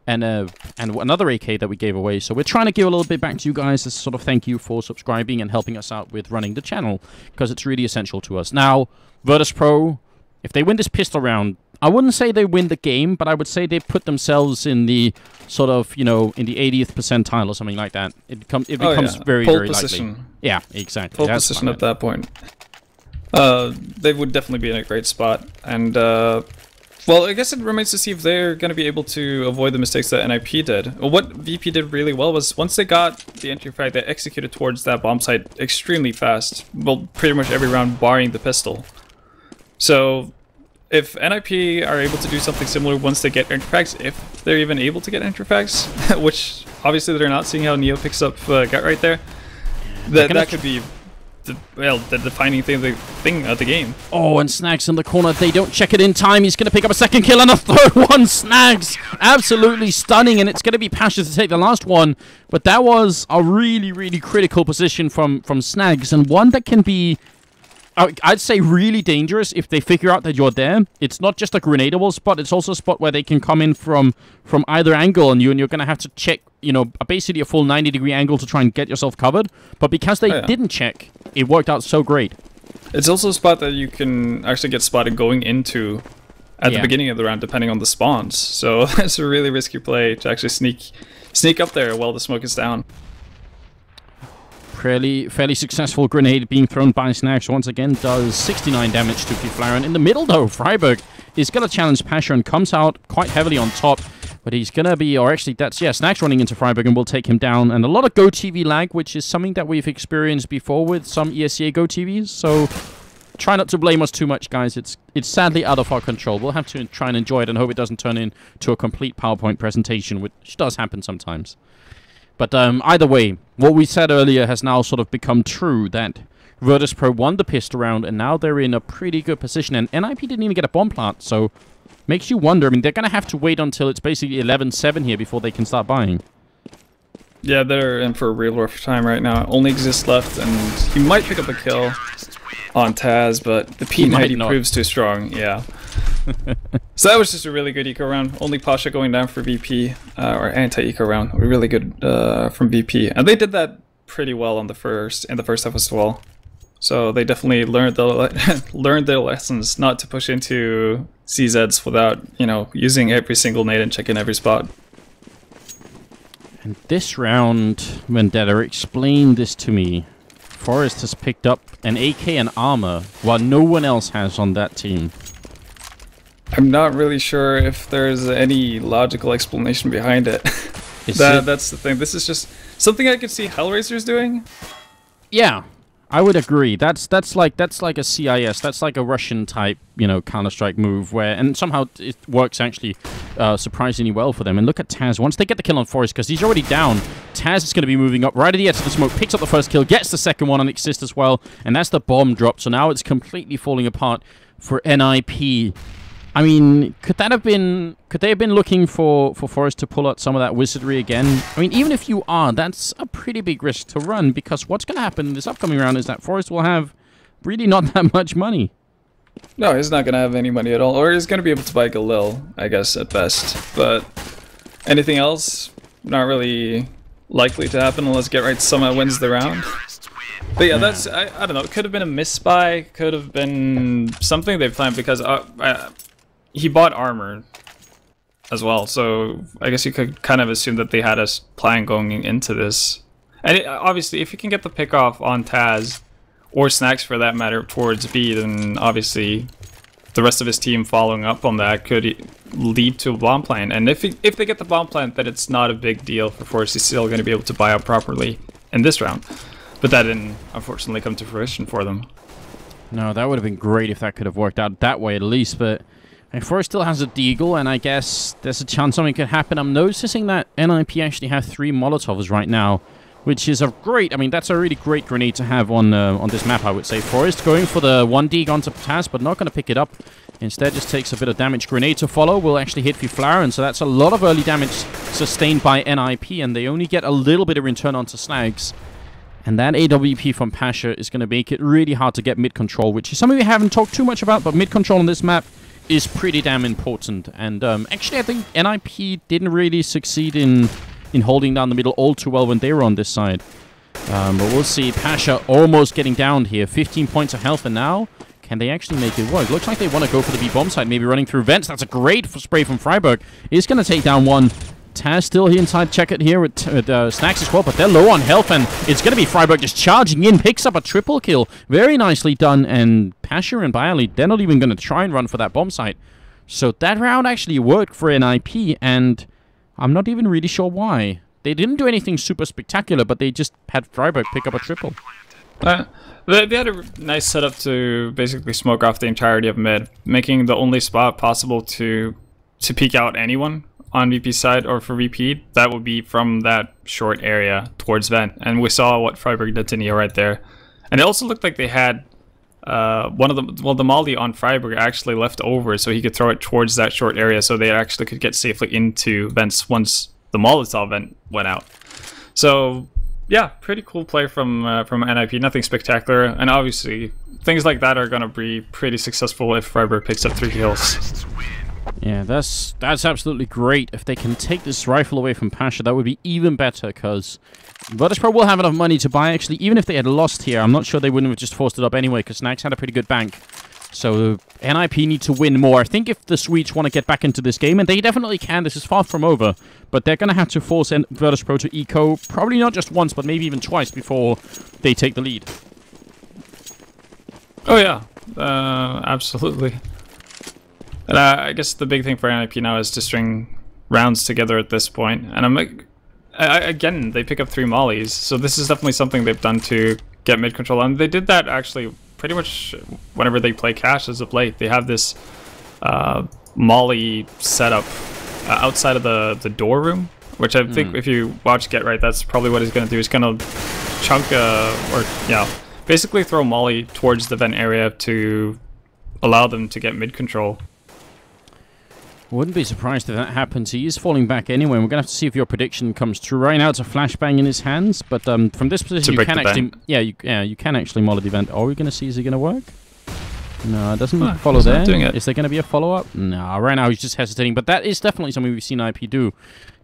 and another AK that we gave away. So we're trying to give a little bit back to you guys as a sort of thank you for subscribing and helping us out with running the channel, because it's really essential to us. Now, Virtus.pro, if they win this pistol round, I wouldn't say they win the game, but I would say they put themselves in the sort of, you know, in the 80th percentile or something like that. It becomes very, Pole very position. likely. Yeah, exactly. Pole position at that point. They would definitely be in a great spot. And, well, I guess it remains to see if they're going to be able to avoid the mistakes that NiP did. Well, what VP did really well was once they got the entry frag, they executed towards that bomb site extremely fast. Well, pretty much every round barring the pistol. So... if NiP are able to do something similar once they get entry frags, if they're even able to get entry frags, which obviously they're not, seeing how Neo picks up gut right there, that could be the defining thing of the game. Oh, and Snags in the corner. They don't check it in time. He's going to pick up a second kill and a third one. Snags, absolutely stunning, and it's going to be Pasha to take the last one. But that was a really, really critical position from Snags, and one that can be... I'd say really dangerous if they figure out that you're there. It's not just a grenadable spot, it's also a spot where they can come in from either angle on you, and you're going to have to check, you know, basically a full 90-degree angle to try and get yourself covered. But because they didn't check, it worked out so great. It's also a spot that you can actually get spotted going into at the beginning of the round, depending on the spawns. So it's a really risky play to actually sneak up there while the smoke is down. Fairly successful grenade being thrown by Snags. Once again, does 69 damage to Flaren. In the middle, though, Freiburg is going to challenge Pasha and comes out quite heavily on top. But he's going to be, or actually, that's, yeah, Snags running into Freiburg and will take him down. And a lot of Go TV lag, which is something that we've experienced before with some ESEA Go TVs. So try not to blame us too much, guys. It's sadly out of our control. We'll have to try and enjoy it and hope it doesn't turn into a complete PowerPoint presentation, which does happen sometimes. But either way, what we said earlier has now sort of become true, that Virtus.pro won the pistol round, and now they're in a pretty good position. And NiP didn't even get a bomb plant, so makes you wonder. I mean, they're going to have to wait until it's basically 11-7 here before they can start buying. Yeah, they're in for a real rough time right now. Only exists left, and he might pick up a kill on Taz, but the P90 proves too strong, yeah. So that was just a really good eco round. Only Pasha going down for VP, or anti-eco round. Really good from VP. And they did that pretty well in the first half as well. So they definitely learned their lessons not to push into CZs without, you know, using every single nade and checking every spot. And this round, Vendetta, explain this to me. Forrest has picked up an AK and armor, while no one else has on that team. I'm not really sure if there's any logical explanation behind it. That's the thing. This is just something I could see Hellraisers doing. Yeah. I would agree. That's like a CIS. That's like a Russian type, you know, Counter-Strike move where, and somehow it works actually surprisingly well for them. And look at Taz. Once they get the kill on Forrest, because he's already down, Taz is going to be moving up right at the edge of the smoke, picks up the first kill, gets the second one on Exist as well, and that's the bomb drop. So now it's completely falling apart for NiP. I mean, could they have been looking for Forrest to pull out some of that wizardry again? I mean, even if you are, that's a pretty big risk to run, because what's going to happen in this upcoming round is that Forrest will have really not that much money. No, he's not going to have any money at all, or he's going to be able to buy Galil, I guess, at best. But anything else, not really likely to happen unless Get Right somehow wins the round. But yeah, that's, I don't know, it could have been a misspy, could have been something they planned, because he bought armor as well, so I guess you could kind of assume that they had a plan going into this. And obviously, if you can get the pick off on Taz, or Snacks for that matter, towards B, then obviously the rest of his team following up on that could lead to a bomb plant. And if they get the bomb plant, then it's not a big deal for Forrest. He's still going to be able to buy out properly in this round. But that didn't, unfortunately, come to fruition for them. No, that would have been great if that could have worked out that way at least, but Forrest still has a deagle, and I guess there's a chance something could happen. I'm noticing that NiP actually have 3 Molotovs right now, which is a great, I mean, that's a really great grenade to have on this map, I would say. Forrest going for the 1D onto Taz, but not going to pick it up. Instead, just takes a bit of damage. Grenade to follow will actually hit Flower, and so that's a lot of early damage sustained by NiP, and they only get a little bit of return onto Snags. And that AWP from Pasha is going to make it really hard to get mid-control, which is something we haven't talked too much about, but mid-control on this map is pretty damn important. And actually, I think NiP didn't really succeed in holding down the middle all too well when they were on this side. But we'll see. Pasha almost getting down here. 15 points of health, and now can they actually make it work? Looks like they want to go for the B-bomb side, maybe running through vents. That's a great spray from Freiburg. He's going to take down one. Taz still here inside. Check it here with Snacks as well, but they're low on health, and it's going to be Freiburg just charging in, picks up a triple kill. Very nicely done, and Pasha and Bialy, they're not even going to try and run for that bomb site. So that round actually worked for NiP, and I'm not even really sure why. They didn't do anything super spectacular, but they just had Freiburg pick up a triple. They had a nice setup to basically smoke off the entirety of mid, making the only spot possible to peek out anyone on VP's side, or for VP, that would be from that short area towards vent. And we saw what Freiburg did to Neo right there. And it also looked like they had the molly on Freiburg actually left over, so he could throw it towards that short area, so they actually could get safely into vents once the Molotov vent went out. So yeah, pretty cool play from NiP. Nothing spectacular, and obviously things like that are going to be pretty successful if Freiburg picks up 3 kills. Yeah, that's absolutely great. If they can take this rifle away from Pasha, that would be even better, because Virtus.pro will have enough money to buy. Actually, even if they had lost here, I'm not sure they wouldn't have just forced it up anyway, because Snacks had a pretty good bank. So NiP need to win more. I think if the Swedes want to get back into this game, and they definitely can, this is far from over, but they're going to have to force Virtus.pro to eco, probably not just once, but maybe even twice before they take the lead. Oh yeah, absolutely. And I guess the big thing for NiP now is to string rounds together at this point. And I'm like, again, they pick up 3 mollies, so this is definitely something they've done to get mid control. And they did that actually pretty much whenever they play Cash as of late. They have this molly setup outside of the door room, which I think if you watch Get Right, that's probably what he's going to do. He's going to chunk basically throw molly towards the vent area to allow them to get mid control. Wouldn't be surprised if that happens. He is falling back anyway. We're going to have to see if your prediction comes true. Right now, it's a flashbang in his hands, but from this position, you can actually, you can actually molly the event. Are we going to see? Is it going to work? No, it doesn't follow there. Is there going to be a follow-up? No, right now he's just hesitating, but that is definitely something we've seen NiP do.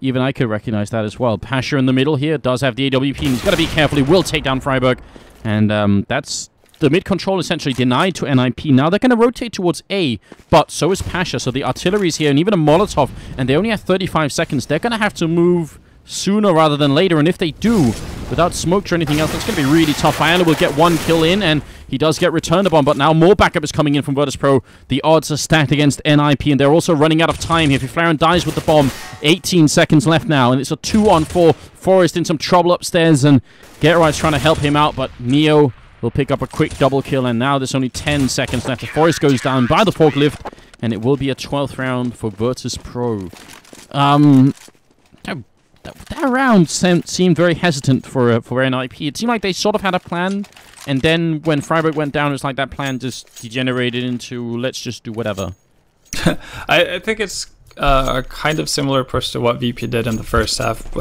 Even I could recognize that as well. Pasha in the middle here does have the AWP, and he's got to be careful. He will take down Freiburg, and that's the mid-control essentially denied to NiP. Now they're going to rotate towards A, but so is Pasha. So the artillery's here, and even a Molotov, and they only have 35 seconds. They're going to have to move sooner rather than later, and if they do, without smokes or anything else, that's going to be really tough. Iana will get 1 kill in, and he does get returned the bomb, but now more backup is coming in from Virtus.pro. The odds are stacked against NiP, and they're also running out of time here. If Flaren dies with the bomb, 18 seconds left now, and it's a 2-on-4. Forrest in some trouble upstairs, and Get Right's trying to help him out, but Neo will pick up a quick double kill, and now there's only 10 seconds left. The Forest goes down by the forklift, and it will be a 12th round for Virtus.pro. That round seemed very hesitant for NiP. It seemed like they sort of had a plan, and then when Freiburg went down, it's like that plan just degenerated into let's just do whatever. I think it's a kind of similar approach to what VP did in the first half,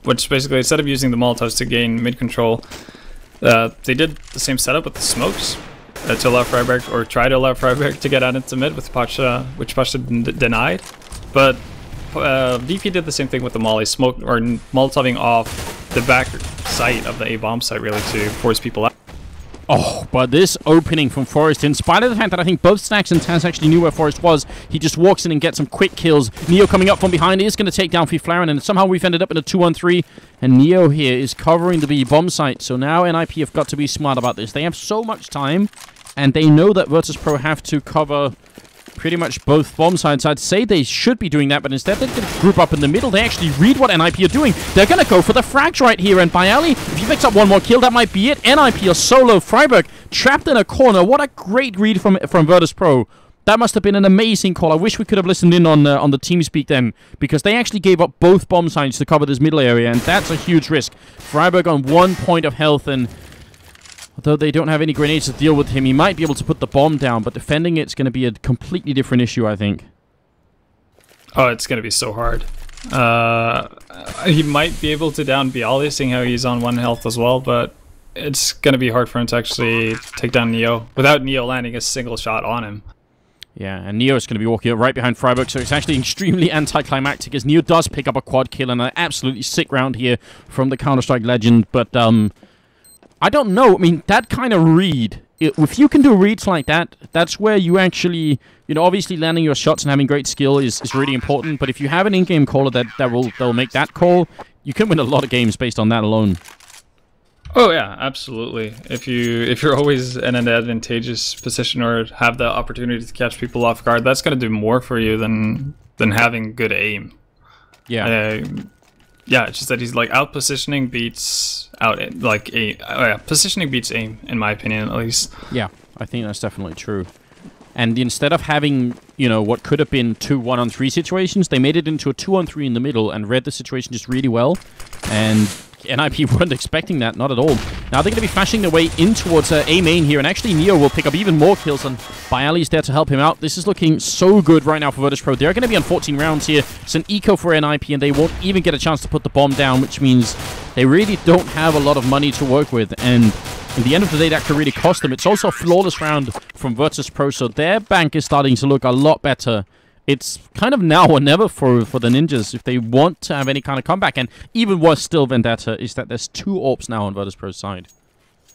which basically, instead of using the Molotovs to gain mid control, they did the same setup with the smokes to allow Freiburg, or try to allow Freiburg to get out into mid, with Pasha, which Pasha denied. But VP did the same thing with the Molly, smoke or Molotoving off the back site of the A bomb site, really, to force people out. Oh, but this opening from Forest, in spite of the fact that I think both Snacks and Taz actually knew where Forest was, he just walks in and gets some quick kills. Neo coming up from behind is going to take down Fiflaren, and somehow we've ended up in a 2-on-3, and Neo here is covering the B bomb site. So now NiP have got to be smart about this. They have so much time, and they know that Virtus.pro have to cover pretty much both bomb sites. I'd say they should be doing that, but instead they're going to group up in the middle. They actually read what NiP are doing. They're going to go for the frags right here, and Byali, if he picks up one more kill, that might be it. NiP are solo. Freiburg trapped in a corner. What a great read from Virtus.pro. That must have been an amazing call. I wish we could have listened in on the TeamSpeak then, because they actually gave up both bomb sites to cover this middle area, and that's a huge risk. Freiburg on 1 point of health, and although they don't have any grenades to deal with him, he might be able to put the bomb down, but defending it's going to be a completely different issue, I think. Oh, it's going to be so hard. He might be able to down Bialy, seeing how he's on 1 health as well, but it's going to be hard for him to actually take down Neo without Neo landing a single shot on him. Yeah, and Neo is going to be walking up right behind Freiburg, so it's actually extremely anticlimactic, as Neo does pick up a quad kill, and an absolutely sick round here from the Counter-Strike legend, but I don't know. I mean, that kind of read, if you can do reads like that, that's where you actually, you know, obviously landing your shots and having great skill is really important, but if you have an in-game caller that will make that call, you can win a lot of games based on that alone. Oh yeah, absolutely. If you're always in an advantageous position or have the opportunity to catch people off guard, that's going to do more for you than having good aim. Yeah. Yeah, it's just that he's like out positioning beats out like aim. Oh yeah, positioning beats aim, in my opinion, at least. Yeah, I think that's definitely true. And instead of having, you know, what could have been 2 1-on-3 situations, they made it into a 2-on-3 in the middle and read the situation just really well. And NiP weren't expecting that, not at all. Now they're going to be flashing their way in towards A main here, and actually Neo will pick up even more kills, and Byali's there to help him out. This is looking so good right now for Virtus.pro. They're going to be on 14 rounds here. It's an eco for NiP, and they won't even get a chance to put the bomb down, which means they really don't have a lot of money to work with, and at the end of the day, that could really cost them. It's also a flawless round from Virtus.pro, so their bank is starting to look a lot better. It's kind of now or never for the Ninjas if they want to have any kind of comeback. And even worse still, Vendetta, is that there's 2 AWPs now on Virtus.pro's side.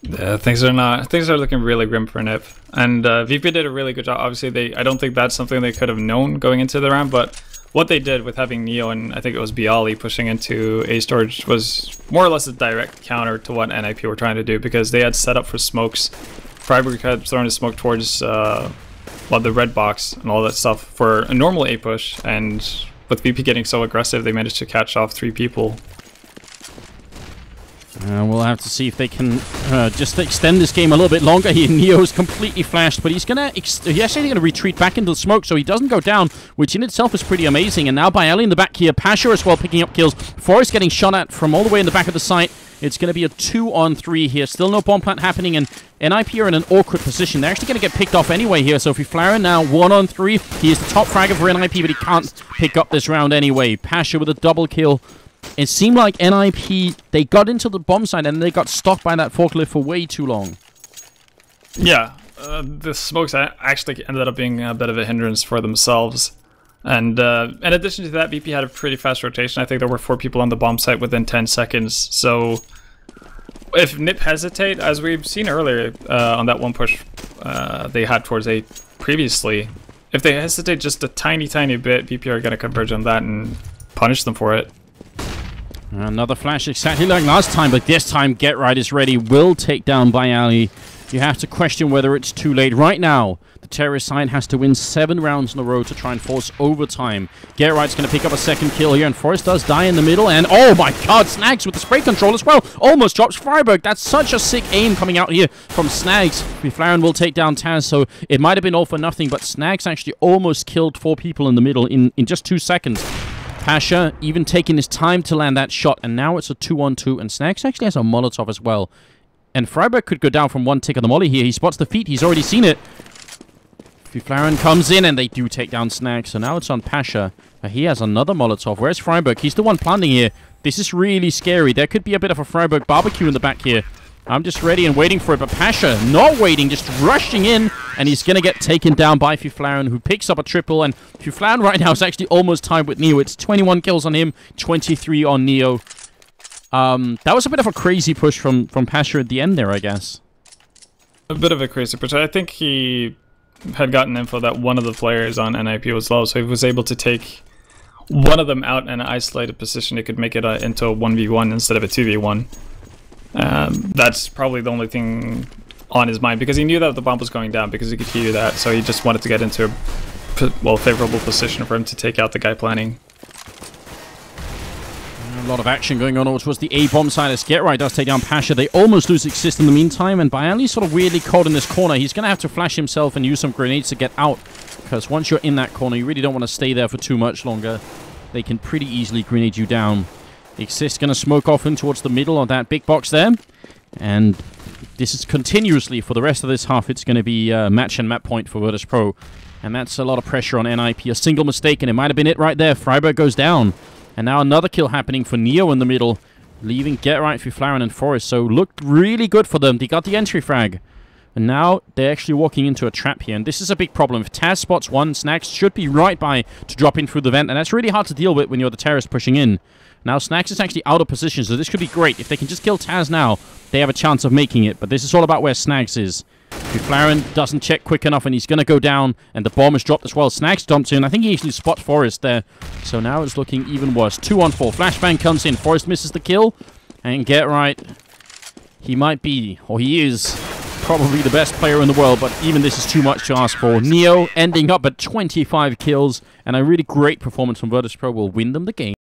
Yeah, things are looking really grim for NiP. And VP did a really good job. Obviously, I don't think that's something they could have known going into the round, but what they did with having Neo and I think it was Bialy pushing into A storage was more or less a direct counter to what NiP were trying to do, because they had set up for smokes. Freiburg had thrown a smoke towards the red box and all that stuff for a normal A push, and with VP getting so aggressive, they managed to catch off 3 people. We'll have to see if they can just extend this game a little bit longer here. Neo's completely flashed, but he's actually going to retreat back into the smoke, so he doesn't go down, which in itself is pretty amazing. And now Byali in the back here, Pasha as well picking up kills. Forrest getting shot at from all the way in the back of the site. It's going to be a 2-on-3 here. Still no bomb plant happening, and NiP are in an awkward position. They're actually going to get picked off anyway here. So Fiflaren now 1-on-3. He is the top fragger for NiP, but he can't pick up this round anyway. Pasha with a double kill. It seemed like NiP, they got into the bomb site and they got stuck by that forklift for way too long. Yeah, the smokes actually ended up being a bit of a hindrance for themselves. And in addition to that, VP had a pretty fast rotation. I think there were 4 people on the bomb site within 10 seconds. So if NiP hesitate, as we've seen earlier on that one push they had towards A previously, if they hesitate just a tiny bit, VP are going to converge on that and punish them for it. Another flash exactly like last time, but this time Get Right is ready. Will take down Byali. you have to question whether it's too late. Right now, the terrorist side has to win 7 rounds in a row to try and force overtime. Get Right's going to pick up a second kill here, and Forrest does die in the middle, and oh my god, Snags with the spray control as well. Almost drops Freiburg. That's such a sick aim coming out here from Snags. Flaren will take down Taz, so it might have been all for nothing, but Snags actually almost killed 4 people in the middle in just 2 seconds. Pasha even taking his time to land that shot, and now it's a 2-on-2, and Snags actually has a Molotov as well. And Freiburg could go down from 1 tick of the molly here. He spots the feet. He's already seen it. Flaren comes in, and they do take down Snags. So now it's on Pasha. He has another Molotov. Where's Freiburg? He's the one planting here. This is really scary. There could be a bit of a Freiburg barbecue in the back here. I'm just ready and waiting for it. But Pasha, not waiting, just rushing in. And he's going to get taken down by Flaren, who picks up a triple. And Flaren right now is actually almost tied with Neo. It's 21 kills on him, 23 on Neo. That was a bit of a crazy push from Pasha at the end there, I guess. A bit of a crazy push. I think he had gotten info that one of the players on NiP was low, so he was able to take one of them out in an isolated position. He could make it into a 1v1 instead of a 2v1. That's probably the only thing on his mind, because he knew that the bomb was going down, because he could hear that, so he just wanted to get into a favorable position for him to take out the guy planning. A lot of action going on over towards the A-bomb side as Get Right does take down Pasha. They almost lose Exist in the meantime, and Byali's sort of weirdly caught in this corner. He's going to have to flash himself and use some grenades to get out, because once you're in that corner, you really don't want to stay there for too much longer. They can pretty easily grenade you down. Exist going to smoke off in towards the middle of that big box there, and this is continuously, for the rest of this half, it's going to be match and map point for Virtus.pro, and that's a lot of pressure on NiP. A single mistake, and it might have been it right there. Freiburg goes down. And now another kill happening for Neo in the middle, leaving Get Right, Flaren, and Forrest. So looked really good for them. They got the entry frag. And now they're actually walking into a trap here. And this is a big problem. If Taz spots one, Snags should be right by to drop in through the vent. And that's really hard to deal with when you're the terrorist pushing in. Now Snags is actually out of position, so this could be great. If they can just kill Taz now, they have a chance of making it. But this is all about where Snags is. Flaren doesn't check quick enough, and he's going to go down, and the bomb is dropped as well. Snags jumps in. I think he actually spots Forrest there. So now it's looking even worse. 2-on-4. Flashbang comes in. Forrest misses the kill. And Get Right, he might be, or he is, probably the best player in the world, but even this is too much to ask for. Neo ending up at 25 kills, and a really great performance from Virtus.pro will win them the game.